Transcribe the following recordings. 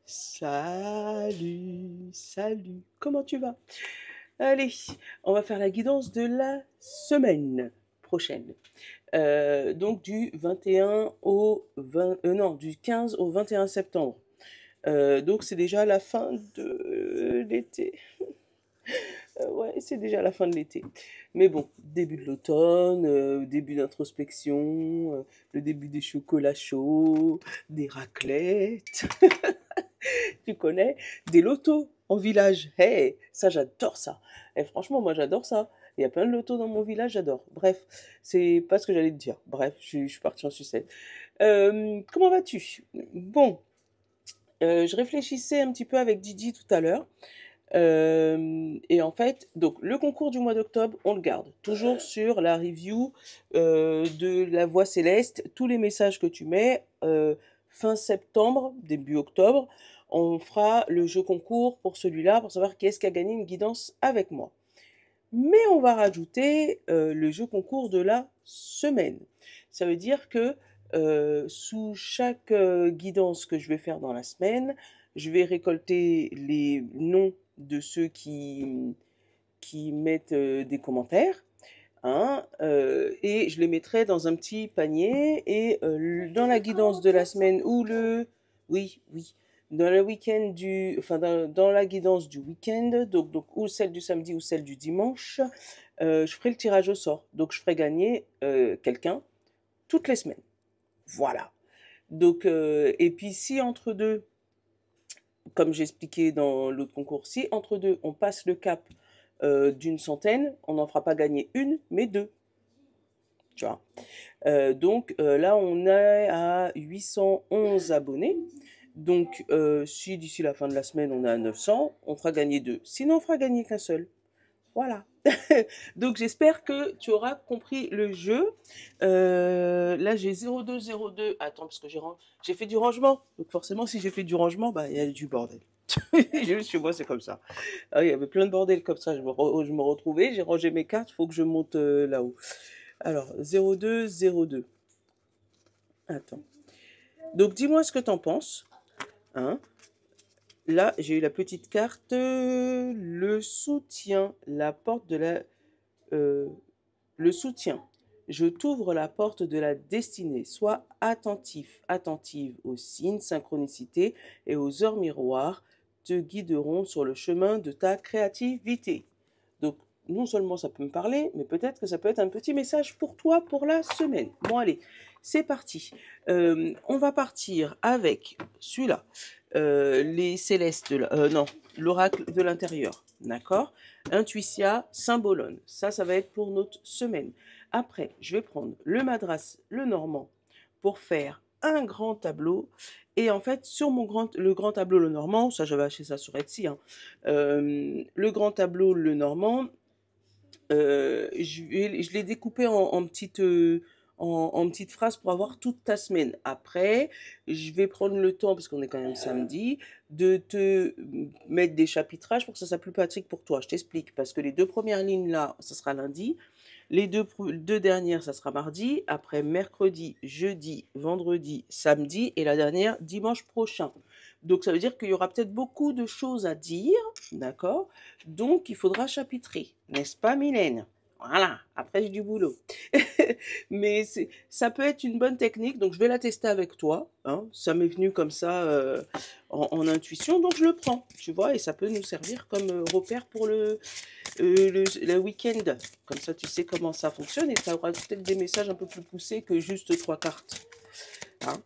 Salut, salut, comment tu vas? Allez, on va faire la guidance de la semaine prochaine. Donc du 21 au 20, non, du 15 au 21 septembre. Donc c'est déjà la fin de l'été. Ouais, c'est déjà la fin de l'été. Mais bon, début de l'automne, début d'introspection, le début des chocolats chauds, des raclettes. Tu connais, des lotos en village. Hey, ça j'adore ça. Et franchement, moi j'adore ça. Il y a plein de lotos dans mon village, j'adore. Bref, c'est pas ce que j'allais te dire. Bref, je suis partie en sucette. Comment vas-tu? Bon, je réfléchissais un petit peu avec Didi tout à l'heure. Et en fait, donc le concours du mois d'octobre, on le garde. Toujours sur la review de la Voix Céleste. Tous les messages que tu mets, fin septembre, début octobre, on fera le jeu concours pour celui-là, pour savoir qui est-ce qui a gagné une guidance avec moi. Mais on va rajouter le jeu concours de la semaine. Ça veut dire que sous chaque guidance que je vais faire dans la semaine, je vais récolter les noms de ceux qui mettent des commentaires, hein, et je les mettrai dans un petit panier. Et dans la guidance de la semaine ou le... Oui, oui. Dans le week-end du... Enfin, dans la guidance du week-end, donc ou celle du samedi ou celle du dimanche, je ferai le tirage au sort. Donc je ferai gagner quelqu'un toutes les semaines. Voilà. Donc, et puis si entre deux, comme j'expliquais dans l'autre concours, si entre deux, on passe le cap d'une centaine, on n'en fera pas gagner une, mais deux. Tu vois. Donc là, on est à 811 abonnés. Donc, si d'ici la fin de la semaine, on est à 900, on fera gagner deux. Sinon, on fera gagner qu'un seul. Voilà. Donc, j'espère que tu auras compris le jeu. Là, j'ai 0202. Attends, parce que j'ai fait du rangement. Donc, forcément, si j'ai fait du rangement, bah, il y a du bordel. Juste chez moi, c'est comme ça. Ah, il y avait plein de bordel comme ça. Je me retrouvais, j'ai rangé mes cartes, il faut que je monte là-haut. Alors, 0202. Attends. Donc, dis-moi ce que t'en penses. Hein. Là, j'ai eu la petite carte, le soutien, la porte de la... euh, le soutien. Je t'ouvre la porte de la destinée. Sois attentif, attentive aux signes, synchronicité et aux heures miroirs te guideront sur le chemin de ta créativité. Donc, non seulement ça peut me parler, mais peut-être que ça peut être un petit message pour toi pour la semaine. Bon, allez, c'est parti. On va partir avec celui-là. Les célestes, non, l'oracle de l'intérieur. D'accord. Intuitia, symbolone. Ça va être pour notre semaine. Après, je vais prendre le madras, le normand, pour faire un grand tableau. Et en fait, sur le grand tableau, le normand, ça j'avais acheté ça sur Etsy, hein, le grand tableau, le normand, je l'ai découpé en petites, en petites phrases pour avoir toute ta semaine. Après, je vais prendre le temps, parce qu'on est quand même samedi, de te mettre des chapitrages pour que ça soit plus pratique pour toi. Je t'explique, parce que les deux premières lignes là, ça sera lundi. Les deux dernières, ça sera mardi. Après, mercredi, jeudi, vendredi, samedi. Et la dernière, dimanche prochain. Donc, ça veut dire qu'il y aura peut-être beaucoup de choses à dire. D'accord. Donc, il faudra chapitrer. N'est-ce pas, Mylène? Voilà. Après, j'ai du boulot. Mais ça peut être une bonne technique. Donc, je vais la tester avec toi. Hein. Ça m'est venu comme ça en intuition. Donc, je le prends. Tu vois. Et ça peut nous servir comme repère pour le week-end. Comme ça, tu sais comment ça fonctionne et ça aura peut-être des messages un peu plus poussés que juste 3 cartes. Hein.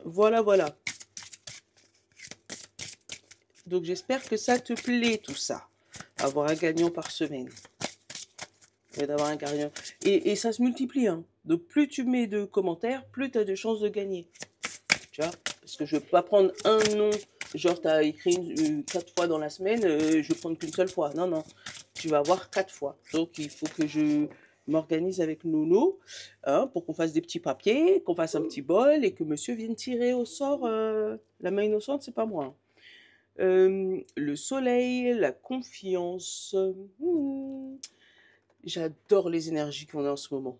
Voilà, voilà. Donc, j'espère que ça te plaît, tout ça. Avoir un gagnant par semaine. D'avoir un gagnant. Et ça se multiplie. Hein. Donc, plus tu mets de commentaires, plus tu as de chances de gagner. Tu vois. Parce que je ne vais pas prendre un nom. Genre, tu as écrit 4 fois dans la semaine, je vais prendre qu'une seule fois. Non, non. Tu vas avoir 4 fois. Donc, il faut que je m'organise avec Nono, hein, pour qu'on fasse des petits papiers, qu'on fasse un petit bol et que monsieur vienne tirer au sort. La main innocente, c'est pas moi. Hein. Le soleil, la confiance. J'adore les énergies qu'on a en ce moment.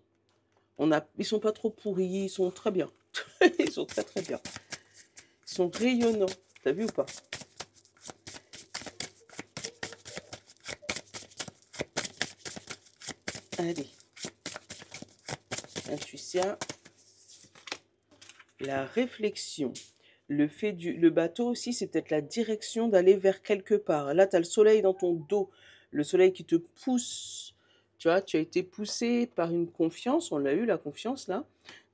Ils sont pas trop pourris, ils sont très bien. Ils sont très très bien. Ils sont rayonnants. T'as vu ou pas? Allez, intuition, la réflexion. Le bateau aussi, c'est peut-être la direction d'aller vers quelque part. Là, tu as le soleil dans ton dos, le soleil qui te pousse. Tu vois, tu as été poussé par une confiance, on l'a eu la confiance là.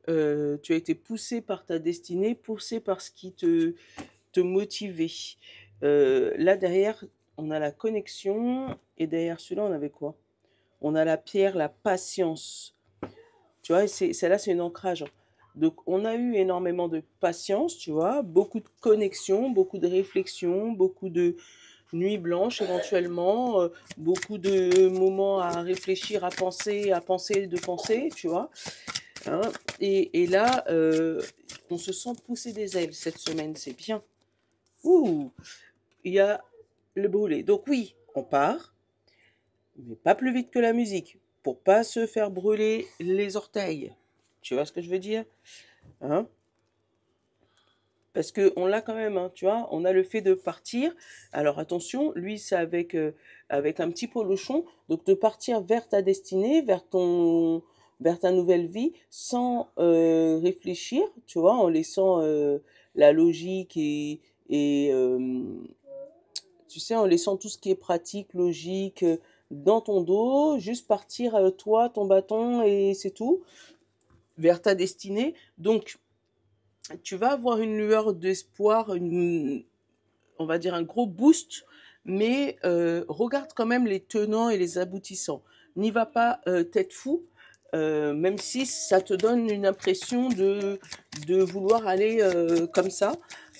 Tu as été poussé par ta destinée, poussé par ce qui te motivait. Là derrière, on a la connexion, et derrière celui-là, on avait quoi? On a la pierre, la patience. Tu vois, celle-là, c'est un ancrage, hein. Donc, on a eu énormément de patience, tu vois, beaucoup de connexion, beaucoup de réflexion, beaucoup de nuits blanches éventuellement, beaucoup de moments à réfléchir, à penser, de penser, tu vois, hein. Et là, on se sent pousser des ailes cette semaine, c'est bien. Ouh, il y a le brûlé. Donc oui, on part, mais pas plus vite que la musique, pour pas se faire brûler les orteils. Tu vois ce que je veux dire? Hein? Parce que on l'a quand même, hein, tu vois, on a le fait de partir. Alors attention, lui c'est avec un petit polochon, donc de partir vers ta destinée, vers ta nouvelle vie, sans réfléchir, tu vois, en laissant la logique et tu sais, en laissant tout ce qui est pratique, logique, dans ton dos, juste partir, toi, ton bâton, et c'est tout, vers ta destinée. Donc, tu vas avoir une lueur d'espoir, on va dire un gros boost, mais regarde quand même les tenants et les aboutissants. N'y va pas tête fou, même si ça te donne une impression de vouloir aller comme ça.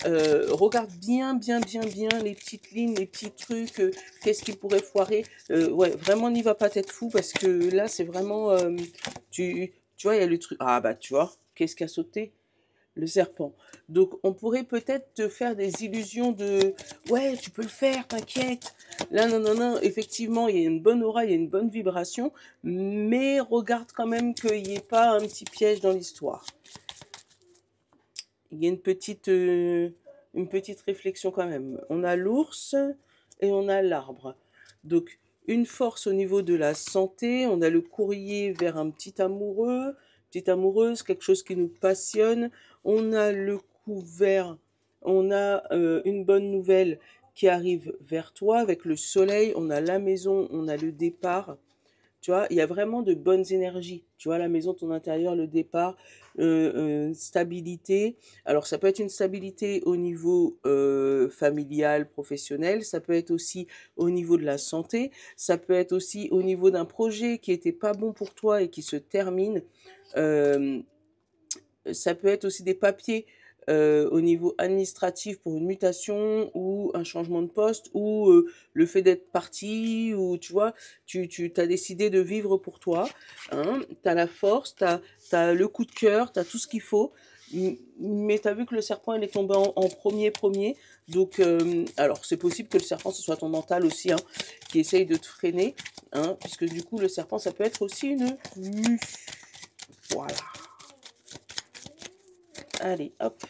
Regarde bien les petites lignes, les petits trucs, qu'est-ce qui pourrait foirer. Ouais, vraiment n'y va pas tête fou, parce que là c'est vraiment, tu vois, il y a le truc. Ah bah tu vois, qu'est-ce qui a sauté? Le serpent. Donc, on pourrait peut-être te faire des illusions de ouais, tu peux le faire, t'inquiète. Là, non, non, non, effectivement, il y a une bonne aura, il y a une bonne vibration, mais regarde quand même qu'il n'y ait pas un petit piège dans l'histoire. Il y a une petite réflexion quand même. On a l'ours et on a l'arbre. Donc, une force au niveau de la santé, on a le courrier vers un petit amoureux, petite amoureuse, quelque chose qui nous passionne. On a le couvert, on a une bonne nouvelle qui arrive vers toi avec le soleil, on a la maison, on a le départ. Tu vois, il y a vraiment de bonnes énergies. Tu vois, la maison, ton intérieur, le départ, stabilité. Alors, ça peut être une stabilité au niveau familial, professionnel. Ça peut être aussi au niveau de la santé. Ça peut être aussi au niveau d'un projet qui était pas bon pour toi et qui se termine. Euh, Ça peut être aussi des papiers au niveau administratif pour une mutation ou un changement de poste ou le fait d'être parti ou tu vois, tu as décidé de vivre pour toi. Hein, tu as la force, t'as le coup de cœur, tu as tout ce qu'il faut. Mais tu as vu que le serpent, il est tombé en premier. Donc, alors c'est possible que le serpent, ce soit ton mental aussi, hein, qui essaye de te freiner. Hein, puisque du coup, le serpent, ça peut être aussi une mue. Voilà. Allez, hop.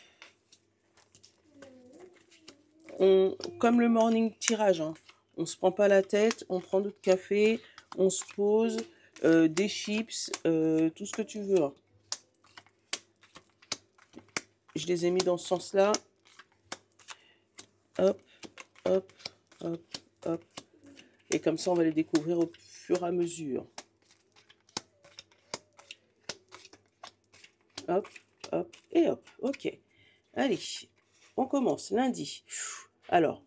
Comme le morning tirage, hein. On se prend pas la tête, on prend notre café, on se pose, des chips, tout ce que tu veux, hein. Je les ai mis dans ce sens-là. Hop, hop, hop, hop. Et comme ça, on va les découvrir au fur et à mesure. Hop, hop, et hop. Ok. Allez, on commence lundi. Alors,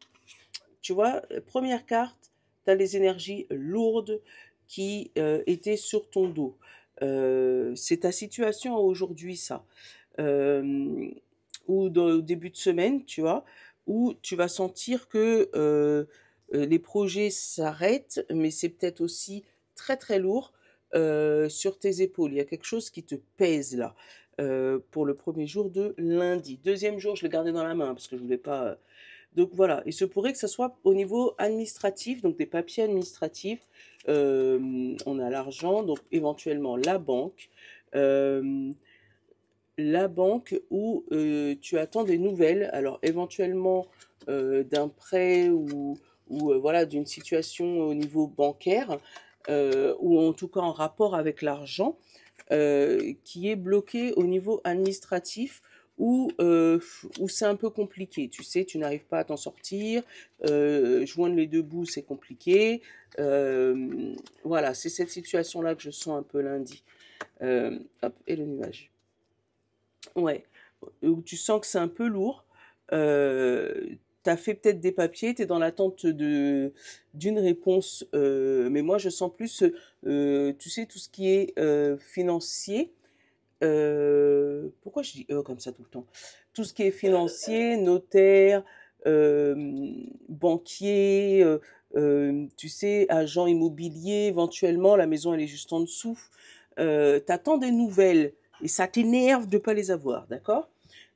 tu vois, première carte, tu as les énergies lourdes qui étaient sur ton dos. C'est ta situation aujourd'hui, ça. Euh, ou au début de semaine, tu vois, où tu vas sentir que les projets s'arrêtent, mais c'est peut-être aussi très très lourd sur tes épaules. Il y a quelque chose qui te pèse là. Pour le premier jour de lundi. Deuxième jour, je le gardais dans la main parce que je voulais pas. Donc voilà, il se pourrait que ça soit au niveau administratif, donc des papiers administratifs. On a l'argent, donc éventuellement la banque où tu attends des nouvelles. Alors éventuellement d'un prêt ou voilà, d'une situation au niveau bancaire, ou en tout cas en rapport avec l'argent, qui est bloqué au niveau administratif où c'est un peu compliqué. Tu sais, tu n'arrives pas à t'en sortir, joindre les deux bouts, c'est compliqué. Voilà, c'est cette situation-là que je sens un peu lundi. Hop, et le nuage. Ouais, où tu sens que c'est un peu lourd. Tu as fait peut-être des papiers, tu es dans l'attente d'une réponse, mais moi je sens plus, tu sais, tout ce qui est financier. Pourquoi je dis comme ça tout le temps? Tout ce qui est financier, notaire, banquier, tu sais, agent immobilier, éventuellement, la maison elle est juste en dessous. T'attends des nouvelles et ça t'énerve de pas les avoir, d'accord?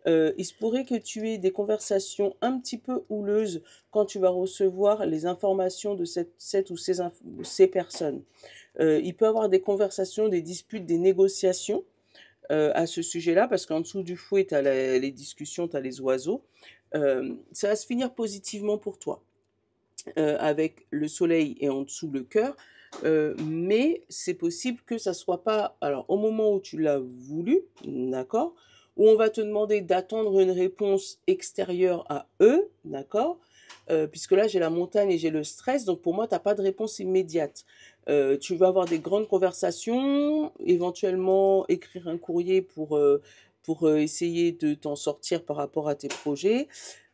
Il se pourrait que tu aies des conversations un petit peu houleuses quand tu vas recevoir les informations de cette ou ces personnes. Il peut y avoir des conversations, des disputes, des négociations à ce sujet-là, parce qu'en dessous du fouet, tu as les discussions, tu as les oiseaux. Ça va se finir positivement pour toi, avec le soleil et en dessous le cœur. Mais c'est possible que ça soit pas, alors au moment où tu l'as voulu, d'accord, où on va te demander d'attendre une réponse extérieure à eux, d'accord, puisque là j'ai la montagne et j'ai le stress, donc pour moi t'as pas de réponse immédiate. Tu vas avoir des grandes conversations, éventuellement écrire un courrier pour essayer de t'en sortir par rapport à tes projets.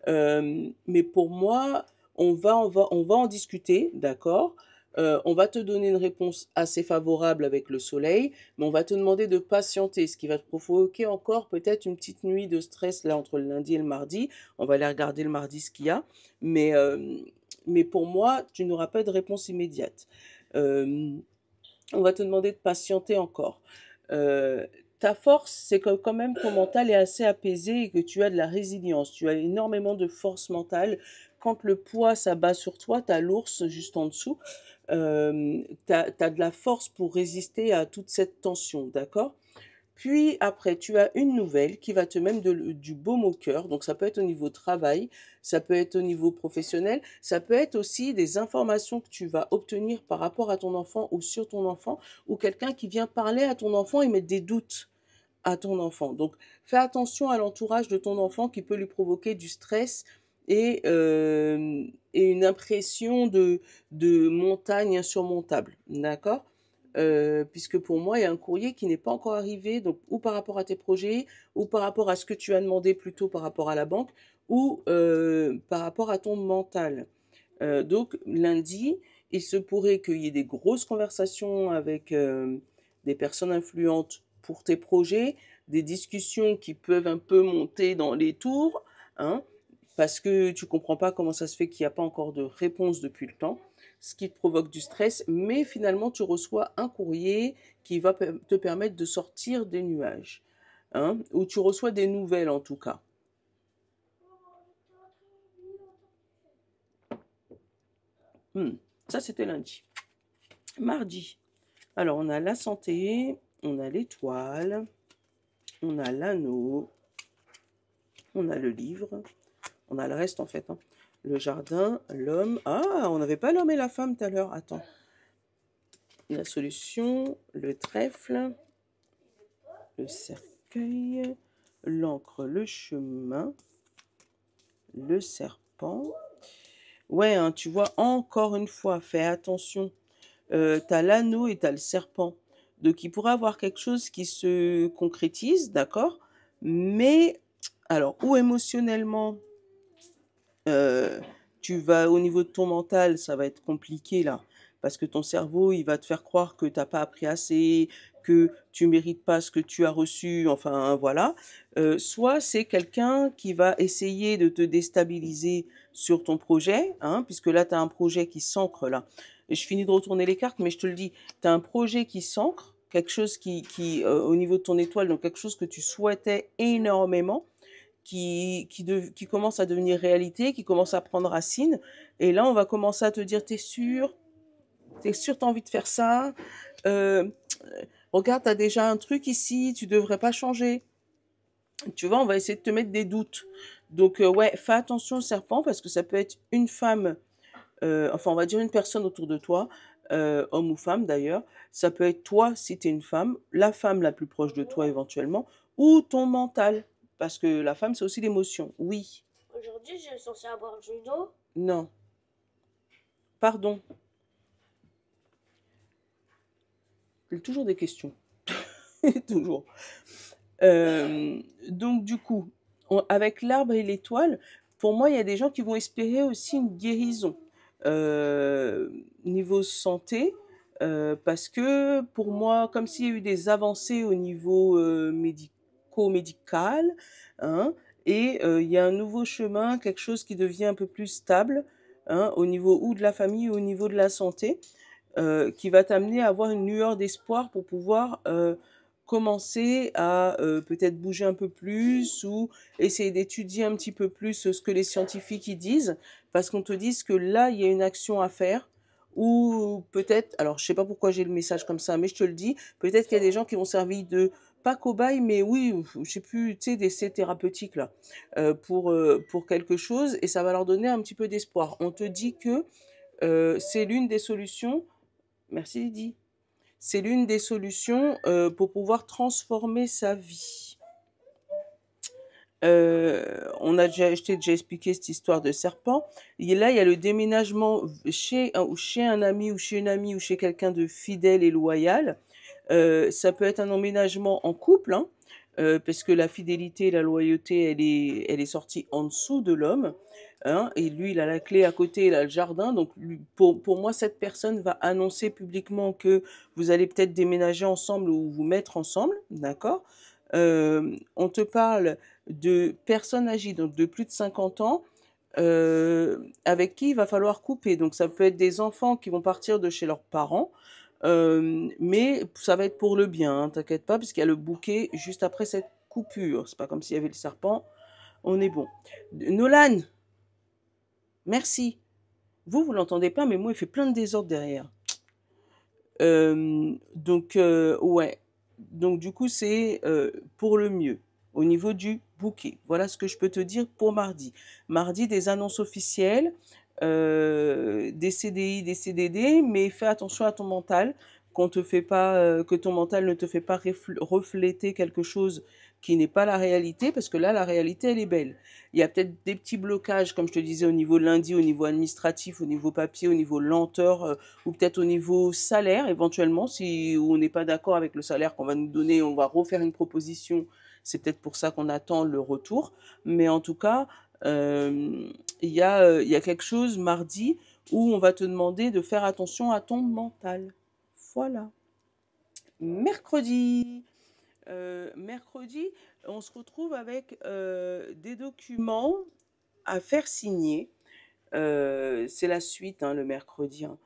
Mais pour moi, on va en discuter, d'accord? On va te donner une réponse assez favorable avec le soleil, mais on va te demander de patienter, ce qui va te provoquer encore peut-être une petite nuit de stress là entre le lundi et le mardi. On va aller regarder le mardi ce qu'il y a, mais, euh, mais pour moi, tu n'auras pas de réponse immédiate. Euh, on va te demander de patienter encore. Euh, Ta force, c'est que quand même ton mental est assez apaisé et que tu as de la résilience. Tu as énormément de force mentale. Quand le poids s'abat sur toi, tu as l'ours juste en dessous. Tu as de la force pour résister à toute cette tension, d'accord? Puis après, tu as une nouvelle qui va te mettre du baume au cœur. Donc ça peut être au niveau travail, ça peut être au niveau professionnel, ça peut être aussi des informations que tu vas obtenir par rapport à ton enfant ou sur ton enfant, ou quelqu'un qui vient parler à ton enfant et mettre des doutes à ton enfant. Donc fais attention à l'entourage de ton enfant qui peut lui provoquer du stress et une impression de montagne insurmontable. D'accord? Puisque pour moi, il y a un courrier qui n'est pas encore arrivé, donc ou par rapport à tes projets, ou par rapport à ce que tu as demandé plutôt par rapport à la banque, ou par rapport à ton mental. Donc lundi, il se pourrait qu'il y ait des grosses conversations avec des personnes influentes pour tes projets, des discussions qui peuvent un peu monter dans les tours, hein, parce que tu comprends pas comment ça se fait qu'il n'y a pas encore de réponse depuis le temps, ce qui te provoque du stress, mais finalement tu reçois un courrier qui va te permettre de sortir des nuages, hein, ou tu reçois des nouvelles en tout cas. Hmm, ça c'était lundi. Mardi. Alors, on a la santé, on a l'étoile, on a l'anneau, on a le livre, on a le reste en fait, hein. Le jardin, l'homme. Ah, on n'avait pas l'homme et la femme tout à l'heure. Attends. La solution, le trèfle, le cercueil, l'encre, le chemin, le serpent. Ouais, hein, tu vois, encore une fois, fais attention. T'as l'anneau et t'as le serpent. Donc il pourrait avoir quelque chose qui se concrétise, d'accord? Mais alors, ou émotionnellement, euh, tu vas au niveau de ton mental, ça va être compliqué là, parce que ton cerveau, il va te faire croire que t'as pas appris assez, que tu mérites pas ce que tu as reçu, enfin voilà. Soit c'est quelqu'un qui va essayer de te déstabiliser sur ton projet, hein, puisque là tu as un projet qui s'ancre là. Et je finis de retourner les cartes, mais je te le dis, tu as un projet qui s'ancre, quelque chose au niveau de ton étoile, donc quelque chose que tu souhaitais énormément qui commence à devenir réalité, qui commence à prendre racine. Et là, on va commencer à te dire, t'es sûr, t'as envie de faire ça. Euh, Regarde, t'as déjà un truc ici, tu devrais pas changer. Tu vois, on va essayer de te mettre des doutes. Donc, ouais, fais attention au serpent parce que ça peut être une femme, enfin, on va dire une personne autour de toi, homme ou femme d'ailleurs. Ça peut être toi si tu es une femme, la femme la plus proche de toi éventuellement, ou ton mental. Parce que la femme, c'est aussi l'émotion. Oui, Aujourd'hui, je suis censée avoir judo. non, pardon. J'ai toujours des questions. Toujours. Donc, du coup, avec l'arbre et l'étoile, pour moi, il y a des gens qui vont espérer aussi une guérison euh, niveau santé, parce que pour moi, comme s'il y a eu des avancées au niveau médico-médical, hein, et il y a un nouveau chemin, quelque chose qui devient un peu plus stable, hein, au niveau ou de la famille ou au niveau de la santé, qui va t'amener à avoir une lueur d'espoir pour pouvoir commencer à peut-être bouger un peu plus ou essayer d'étudier un petit peu plus ce que les scientifiques y disent, parce qu'on te dise que là, il y a une action à faire, ou peut-être, alors je sais pas pourquoi j'ai le message comme ça, mais je te le dis, peut-être qu'il y a des gens qui vont servir de, pas cobaye, mais oui, je sais plus, tu sais, d'essais thérapeutiques là, pour quelque chose, et ça va leur donner un petit peu d'espoir. On te dit que c'est l'une des solutions. Merci Lydie. C'est l'une des solutions pour pouvoir transformer sa vie. Je t'ai déjà expliqué cette histoire de serpent. Et là, il y a le déménagement chez un ami ou chez une amie ou chez quelqu'un de fidèle et loyal. Ça peut être un emménagement en couple, hein, parce que la fidélité et la loyauté, elle est sortie en dessous de l'homme. Hein, et lui, il a la clé à côté, il a le jardin. Donc, pour moi, cette personne va annoncer publiquement que vous allez peut-être déménager ensemble ou vous mettre ensemble, d'accord. On te parle de personnes âgées, donc de plus de 50 ans, avec qui il va falloir couper. Donc, ça peut être des enfants qui vont partir de chez leurs parents, mais ça va être pour le bien, hein, t'inquiète pas, parce qu'il y a le bouquet juste après cette coupure. C'est pas comme s'il y avait le serpent. On est bon. Nolan, merci. Vous l'entendez pas, mais moi, il fait plein de désordre derrière. Donc, ouais. Donc, du coup, c'est pour le mieux au niveau du bouquet. Voilà ce que je peux te dire pour mardi. Mardi, des annonces officielles, des CDI, des CDD, mais fais attention à ton mental, qu'on te fait pas, que ton mental ne te fait pas refléter quelque chose qui n'est pas la réalité, parce que là, la réalité, elle est belle. Il y a peut-être des petits blocages, comme je te disais, au niveau lundi, au niveau administratif, au niveau papier, au niveau lenteur, ou peut-être au niveau salaire, éventuellement, si on n'est pas d'accord avec le salaire qu'on va nous donner, on va refaire une proposition. C'est peut-être pour ça qu'on attend le retour. Mais en tout cas, il y a quelque chose mardi où on va te demander de faire attention à ton mental. Voilà. Mercredi. Mercredi, on se retrouve avec des documents à faire signer. C'est la suite, hein, le mercredi, hein.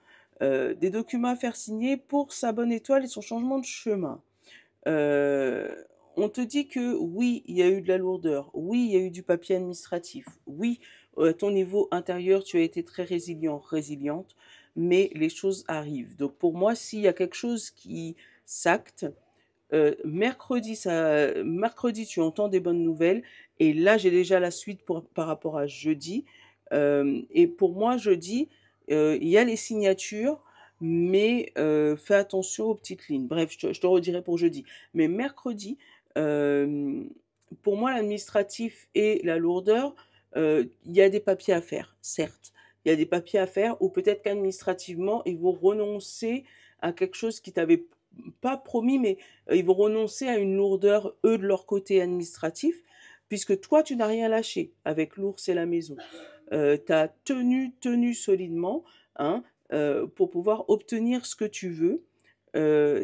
Des documents à faire signer pour sa bonne étoile et son changement de chemin. Euh, on te dit que oui, il y a eu de la lourdeur, oui, il y a eu du papier administratif, oui, à ton niveau intérieur, tu as été très résilient, résiliente, mais les choses arrivent. Donc pour moi, s'il y a quelque chose qui s'acte, mercredi, tu entends des bonnes nouvelles, et là, j'ai déjà la suite par rapport à jeudi. Et pour moi, jeudi, il y a les signatures, mais fais attention aux petites lignes. Bref, je te redirai pour jeudi. Mais mercredi, euh, pour moi, l'administratif et la lourdeur, il y a des papiers à faire, certes. Il y a des papiers à faire, ou peut-être qu'administrativement, ils vont renoncer à quelque chose qui t'avait pas promis, mais ils vont renoncer à une lourdeur, eux, de leur côté administratif, puisque toi, tu n'as rien lâché avec l'ours et la maison. Tu as tenu solidement, hein, pour pouvoir obtenir ce que tu veux.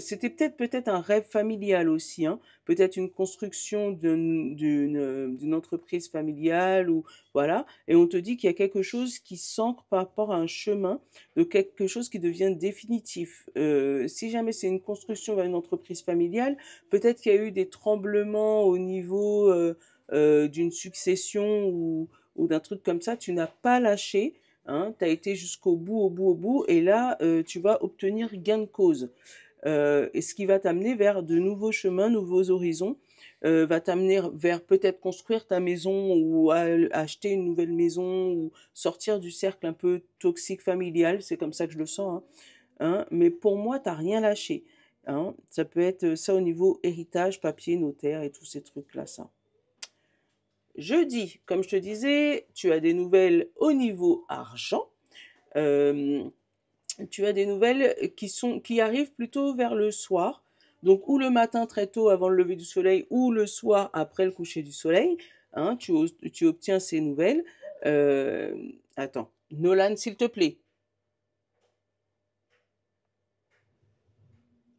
C'était peut-être un rêve familial aussi, hein. Peut-être une construction d'une entreprise familiale ou voilà. Et on te dit qu'il y a quelque chose qui s'ancre par rapport à un chemin de quelque chose qui devient définitif. Si jamais c'est une construction vers une entreprise familiale, peut-être qu'il y a eu des tremblements au niveau d'une succession ou d'un truc comme ça. Tu n'as pas lâché. Hein, tu as été jusqu'au bout, au bout, au bout, et là, tu vas obtenir gain de cause. Et ce qui va t'amener vers de nouveaux chemins, nouveaux horizons. va t'amener vers peut-être construire ta maison ou acheter une nouvelle maison ou sortir du cercle un peu toxique familial, c'est comme ça que je le sens, hein, mais pour moi, t'as rien lâché, hein. Ça peut être ça au niveau héritage, papier, notaire et tous ces trucs-là, ça. Jeudi, comme je te disais, tu as des nouvelles au niveau argent. Euh, Tu as des nouvelles qui arrivent plutôt vers le soir. Donc, ou le matin très tôt avant le lever du soleil, ou le soir après le coucher du soleil. Hein, tu obtiens ces nouvelles. Euh, Attends, Nolan, s'il te plaît.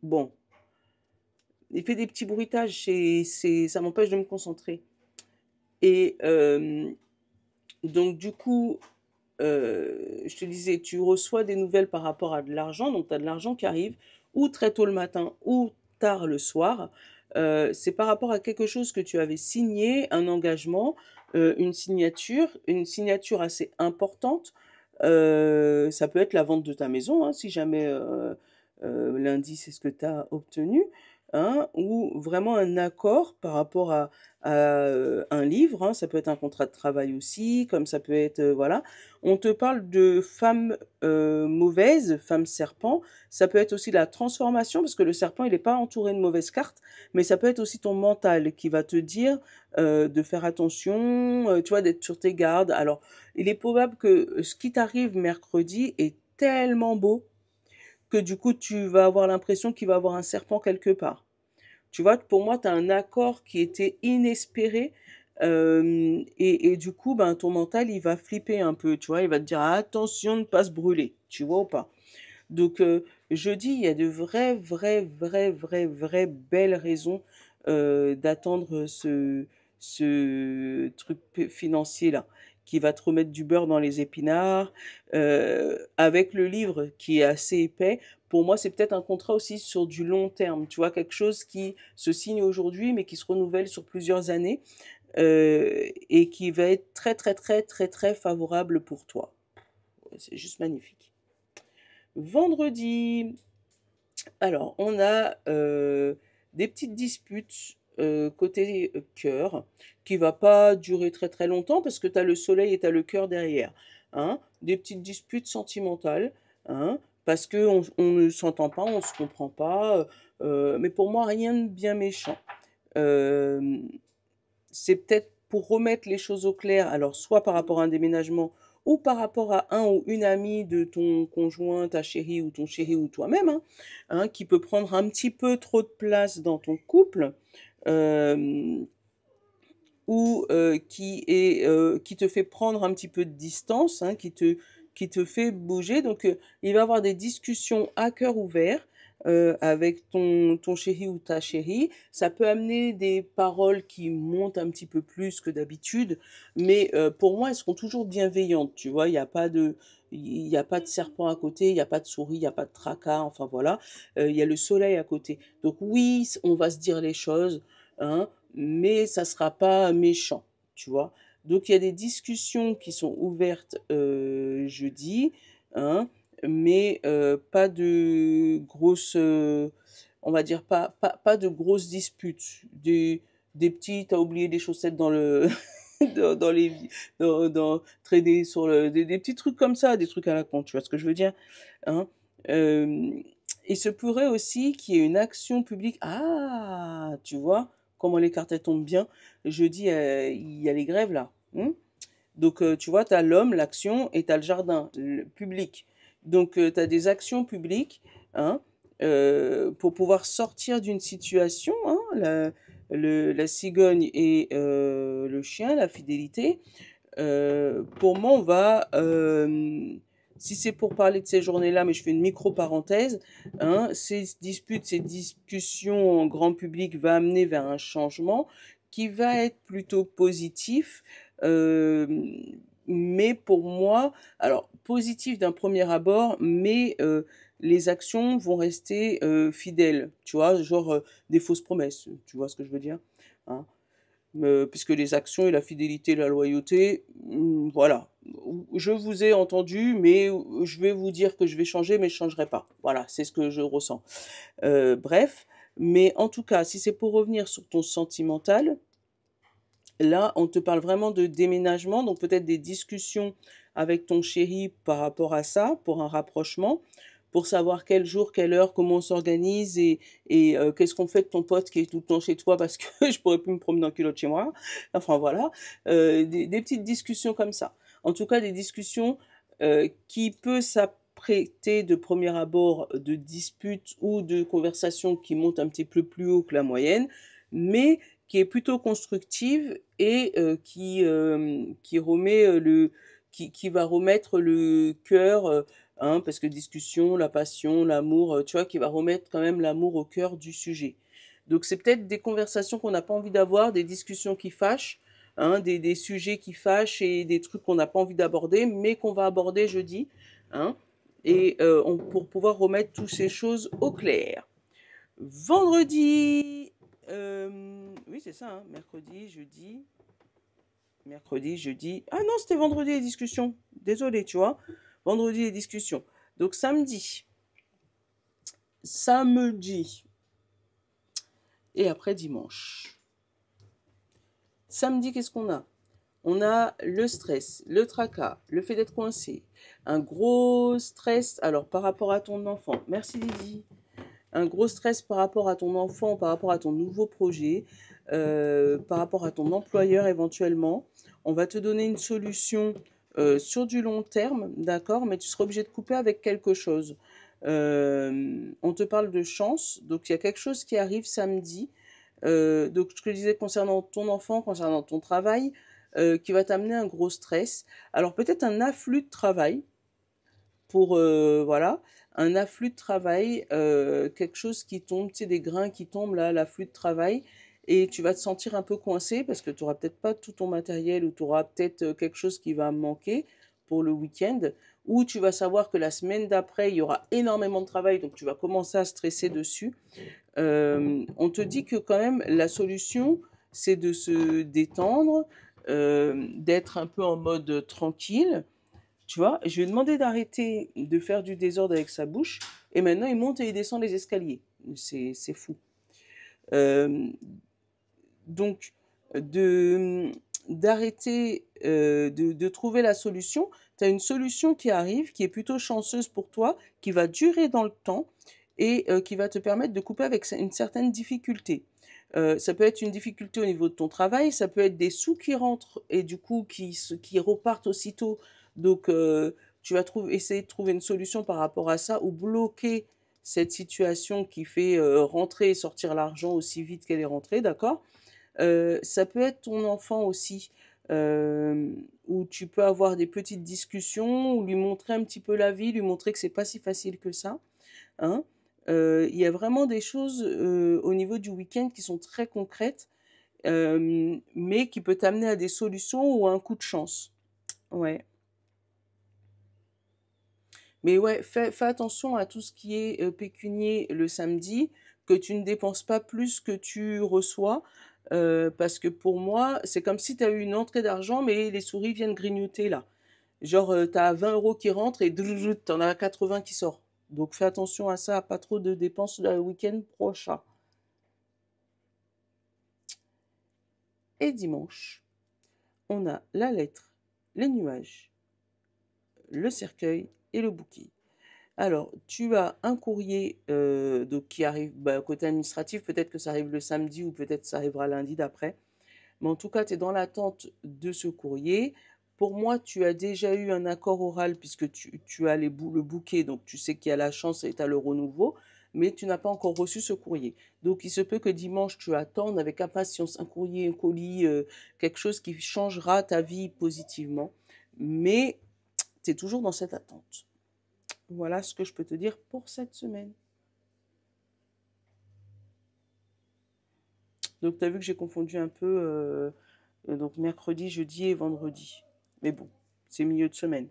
Bon, il fait des petits bruitages, ça m'empêche de me concentrer. Et donc, du coup, je te disais, tu reçois des nouvelles par rapport à de l'argent, donc tu as de l'argent qui arrive, ou très tôt le matin, ou tard le soir. C'est par rapport à quelque chose que tu avais signé, un engagement, une signature assez importante. Ça peut être la vente de ta maison, hein, si jamais lundi c'est ce que tu as obtenu, hein, ou vraiment un accord par rapport à un livre, hein, ça peut être un contrat de travail aussi, comme ça peut être, voilà. On te parle de femme mauvaise, femme serpent, ça peut être aussi la transformation, parce que le serpent, il n'est pas entouré de mauvaises cartes, mais ça peut être aussi ton mental qui va te dire de faire attention, tu vois, d'être sur tes gardes. Alors, il est probable que ce qui t'arrive mercredi est tellement beau que du coup, tu vas avoir l'impression qu'il va y avoir un serpent quelque part. Tu vois, pour moi, tu as un accord qui était inespéré. Et du coup, ben, ton mental, il va flipper un peu, tu vois, il va te dire attention de ne pas se brûler, tu vois ou pas. Donc, jeudi, il y a de vraies belles raisons d'attendre ce truc financier-là, qui va te remettre du beurre dans les épinards. Avec le livre qui est assez épais, pour moi, c'est peut-être un contrat aussi sur du long terme, tu vois, quelque chose qui se signe aujourd'hui, mais qui se renouvelle sur plusieurs années, et qui va être très favorable pour toi. Ouais, c'est juste magnifique. Vendredi, alors on a des petites disputes côté cœur qui va pas durer très longtemps parce que tu as le soleil et tu as le cœur derrière. Hein. Des petites disputes sentimentales, hein, parce que on ne s'entend pas, on se comprend pas, mais pour moi rien de bien méchant. Euh, c'est peut-être pour remettre les choses au clair, alors soit par rapport à un déménagement ou par rapport à un ou une amie de ton conjoint, ta chérie ou ton chéri ou toi-même, hein, qui peut prendre un petit peu trop de place dans ton couple, euh, ou qui te fait prendre un petit peu de distance, hein, qui te fait bouger. Donc, il va y avoir des discussions à cœur ouvert avec ton chéri ou ta chérie. Ça peut amener des paroles qui montent un petit peu plus que d'habitude, mais pour moi, elles seront toujours bienveillantes. Tu vois, il y a pas de serpent à côté, il n'y a pas de souris, il n'y a pas de tracas, enfin voilà. Il y a le soleil à côté. Donc oui, on va se dire les choses, hein, mais ça sera pas méchant, tu vois. Donc il y a des discussions qui sont ouvertes jeudi, hein, mais pas de grosses, on va dire pas de grosses disputes, des petits, t'as oublié des chaussettes dans le dans les traîner sur des petits trucs comme ça, des trucs à la con, tu vois ce que je veux dire, hein. Euh, il se pourrait aussi qu'il y ait une action publique. Ah, tu vois comment les cartes elles tombent bien. Jeudi, il y a les grèves là, hein. Donc, tu vois, tu as l'homme, l'action, et tu as le jardin, le public. Donc, tu as des actions publiques, hein, pour pouvoir sortir d'une situation, hein, la cigogne et le chien, la fidélité. Pour moi, si c'est pour parler de ces journées-là, mais je fais une micro-parenthèse, hein, ces disputes, ces discussions en grand public va amener vers un changement qui va être plutôt positif, euh, mais pour moi, alors positif d'un premier abord, mais les actions vont rester fidèles, tu vois, genre des fausses promesses, tu vois ce que je veux dire, hein, puisque les actions et la fidélité, la loyauté, voilà. Je vous ai entendu, mais je vais vous dire que je vais changer, mais je ne changerai pas. Voilà, c'est ce que je ressens. Bref, Mais en tout cas, si c'est pour revenir sur ton sentimental, là, on te parle vraiment de déménagement, donc peut-être des discussions avec ton chéri par rapport à ça, pour un rapprochement, pour savoir quel jour, quelle heure, comment on s'organise et qu'est-ce qu'on fait de ton pote qui est tout le temps chez toi parce que je pourrais plus me promener en culotte chez moi. Enfin voilà, des petites discussions comme ça. En tout cas, des discussions qui peut s'apprêter de premier abord de disputes ou de conversations qui montent un petit peu plus haut que la moyenne, mais qui est plutôt constructive et qui remet qui va remettre le cœur, hein, parce que discussion, la passion, l'amour, tu vois, qui va remettre quand même l'amour au cœur du sujet. Donc c'est peut-être des conversations qu'on n'a pas envie d'avoir, des discussions qui fâchent, hein, des sujets qui fâchent et des trucs qu'on n'a pas envie d'aborder, mais qu'on va aborder jeudi, hein, et pour pouvoir remettre toutes ces choses au clair. Vendredi, oui c'est ça, hein, mercredi, jeudi. Ah non, c'était vendredi les discussions. Désolé, tu vois. Vendredi les discussions. Donc samedi et après dimanche. Samedi, qu'est-ce qu'on a? On a le stress, le tracas, le fait d'être coincé, un gros stress. Alors par rapport à ton enfant, merci Lydie. Un gros stress par rapport à ton enfant, par rapport à ton nouveau projet, par rapport à ton employeur éventuellement. On va te donner une solution sur du long terme, d'accord, mais tu seras obligé de couper avec quelque chose. On te parle de chance, donc il y a quelque chose qui arrive samedi. Donc je te disais concernant ton enfant, concernant ton travail, qui va t'amener un gros stress. Alors peut-être un afflux de travail, pour voilà, un afflux de travail, quelque chose qui tombe, tu sais, des grains qui tombent là, l'afflux de travail, et tu vas te sentir un peu coincé parce que tu auras peut-être pas tout ton matériel ou tu auras peut-être quelque chose qui va manquer pour le week-end, ou tu vas savoir que la semaine d'après, il y aura énormément de travail, donc tu vas commencer à stresser dessus. On te dit que quand même la solution, c'est de se détendre, d'être un peu en mode tranquille, tu vois, je lui ai demandé d'arrêter de faire du désordre avec sa bouche, et maintenant il monte et il descend les escaliers. C'est fou. Euh, donc, de d'arrêter de trouver la solution. Tu as une solution qui arrive, qui est plutôt chanceuse pour toi, qui va durer dans le temps et qui va te permettre de couper avec une certaine difficulté. Ça peut être une difficulté au niveau de ton travail, ça peut être des sous qui rentrent et du coup qui repartent aussitôt. Donc, tu vas essayer de trouver une solution par rapport à ça ou bloquer cette situation qui fait rentrer et sortir l'argent aussi vite qu'elle est rentrée, d'accord? Ça peut être ton enfant aussi, euh, où tu peux avoir des petites discussions, ou lui montrer un petit peu la vie, lui montrer que c'est pas si facile que ça, hein. Il y a vraiment des choses au niveau du week-end qui sont très concrètes, mais qui peut t'amener à des solutions ou à un coup de chance. Ouais. Mais ouais, fais attention à tout ce qui est pécunier le samedi, que tu ne dépenses pas plus que tu reçois, parce que pour moi, c'est comme si tu as eu une entrée d'argent, mais les souris viennent grignoter là. Genre, tu as 20 euros qui rentrent et tu en as 80 qui sortent. Donc fais attention à ça, pas trop de dépenses le week-end prochain. Et dimanche, on a la lettre, les nuages, le cercueil et le bouquet. Alors, tu as un courrier donc qui arrive côté administratif, peut-être que ça arrive le samedi ou peut-être ça arrivera lundi d'après. Mais en tout cas, tu es dans l'attente de ce courrier. Pour moi, tu as déjà eu un accord oral puisque tu as le bouquet, donc tu sais qu'il y a la chance et tu as le renouveau, mais tu n'as pas encore reçu ce courrier. Donc, il se peut que dimanche, tu attendes avec impatience un courrier, un colis, quelque chose qui changera ta vie positivement. Mais tu es toujours dans cette attente. Voilà ce que je peux te dire pour cette semaine. Donc, tu as vu que j'ai confondu un peu donc mercredi, jeudi et vendredi. Mais bon, c'est milieu de semaine.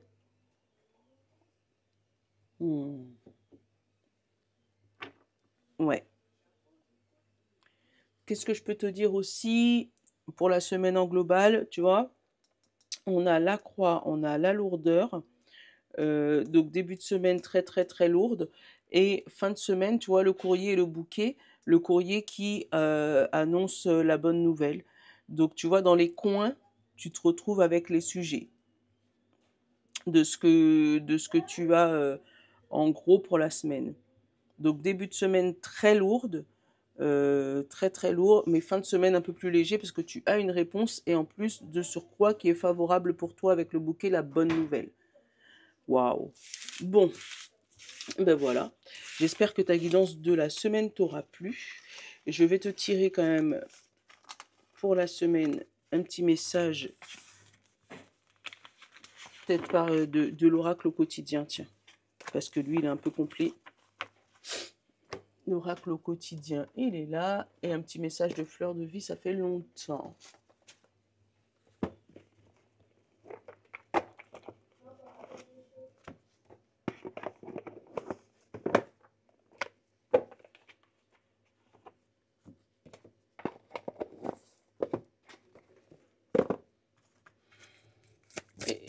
Hmm. Ouais. Qu'est-ce que je peux te dire aussi pour la semaine en global, tu vois? On a la croix, on a la lourdeur. Donc début de semaine très très très lourde. Et fin de semaine, tu vois, le courrier et le bouquet. le courrier qui annonce la bonne nouvelle. Donc, tu vois, dans les coins, tu te retrouves avec les sujets de ce que tu as en gros pour la semaine. Donc, début de semaine très lourde, très très lourd, mais fin de semaine un peu plus léger parce que tu as une réponse et en plus de surcroît qui est favorable pour toi avec le bouquet, la bonne nouvelle. Waouh! Bon, ben voilà. J'espère que ta guidance de la semaine t'aura plu. Je vais te tirer quand même pour la semaine un petit message, peut-être par de l'oracle au quotidien, tiens, parce que lui il est un peu complet. L'oracle au quotidien, il est là, et un petit message de fleur de vie, ça fait longtemps.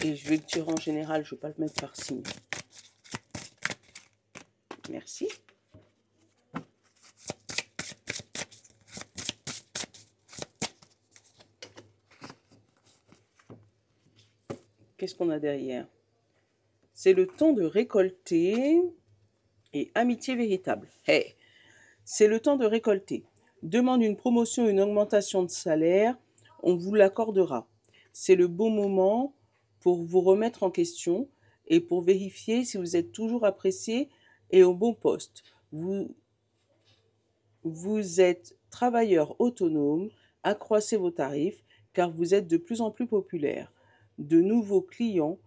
Et je vais le tirer en général, je ne vais pas le mettre par signe. Merci. Qu'est-ce qu'on a derrière? C'est le temps de récolter et amitié véritable. Hey, c'est le temps de récolter. Demande une promotion, une augmentation de salaire, on vous l'accordera. C'est le bon moment pour vous remettre en question et pour vérifier si vous êtes toujours apprécié et au bon poste. Vous êtes travailleur autonome, accroissez vos tarifs car vous êtes de plus en plus populaire. De nouveaux clients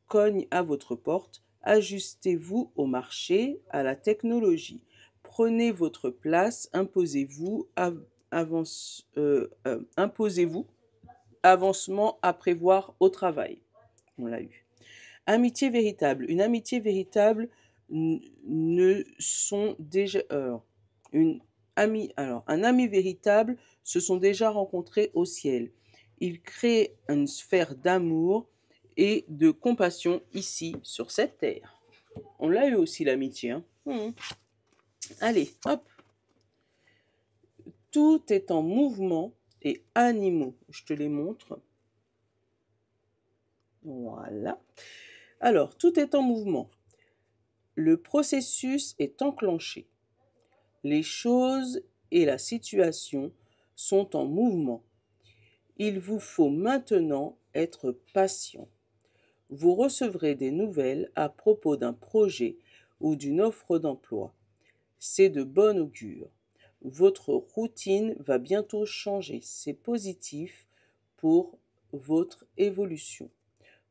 cognent à votre porte, ajustez-vous au marché, à la technologie. Prenez votre place, imposez-vous, imposez-vous, avancement à prévoir au travail. On l'a eu. Amitié véritable. Une amitié véritable ne sont déjà... un ami véritable se sont déjà rencontrés au ciel. Il crée une sphère d'amour et de compassion ici, sur cette terre. On l'a eu aussi, l'amitié. Hein. Allez, hop. Tout est en mouvement et animaux. Je te les montre. Voilà. Alors, tout est en mouvement. Le processus est enclenché. Les choses et la situation sont en mouvement. Il vous faut maintenant être patient. Vous recevrez des nouvelles à propos d'un projet ou d'une offre d'emploi. C'est de bon augure. Votre routine va bientôt changer. C'est positif pour votre évolution.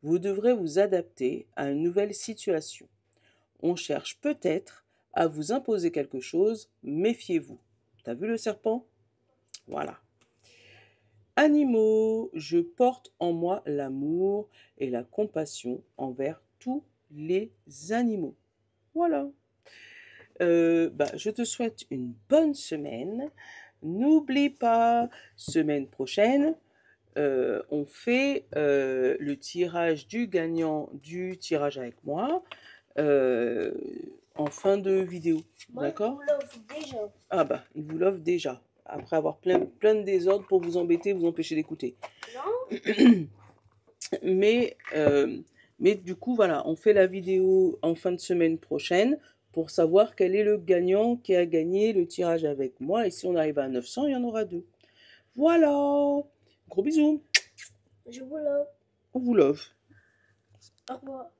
Vous devrez vous adapter à une nouvelle situation. On cherche peut-être à vous imposer quelque chose, méfiez-vous. T'as vu le serpent? Voilà. Animaux, je porte en moi l'amour et la compassion envers tous les animaux. Voilà. Je te souhaite une bonne semaine. N'oublie pas, semaine prochaine, on fait le tirage du gagnant du tirage avec moi en fin de vidéo. D'accord? Il vous l'offre déjà. Ah bah, il vous l'offre déjà. Après avoir plein de désordres pour vous embêter, vous empêcher d'écouter. Non? Mais du coup, voilà, on fait la vidéo en fin de semaine prochaine pour savoir quel est le gagnant qui a gagné le tirage avec moi. Et si on arrive à 900, il y en aura 2. Voilà. Gros bisous. Je vous l'offre. On vous love. Au revoir.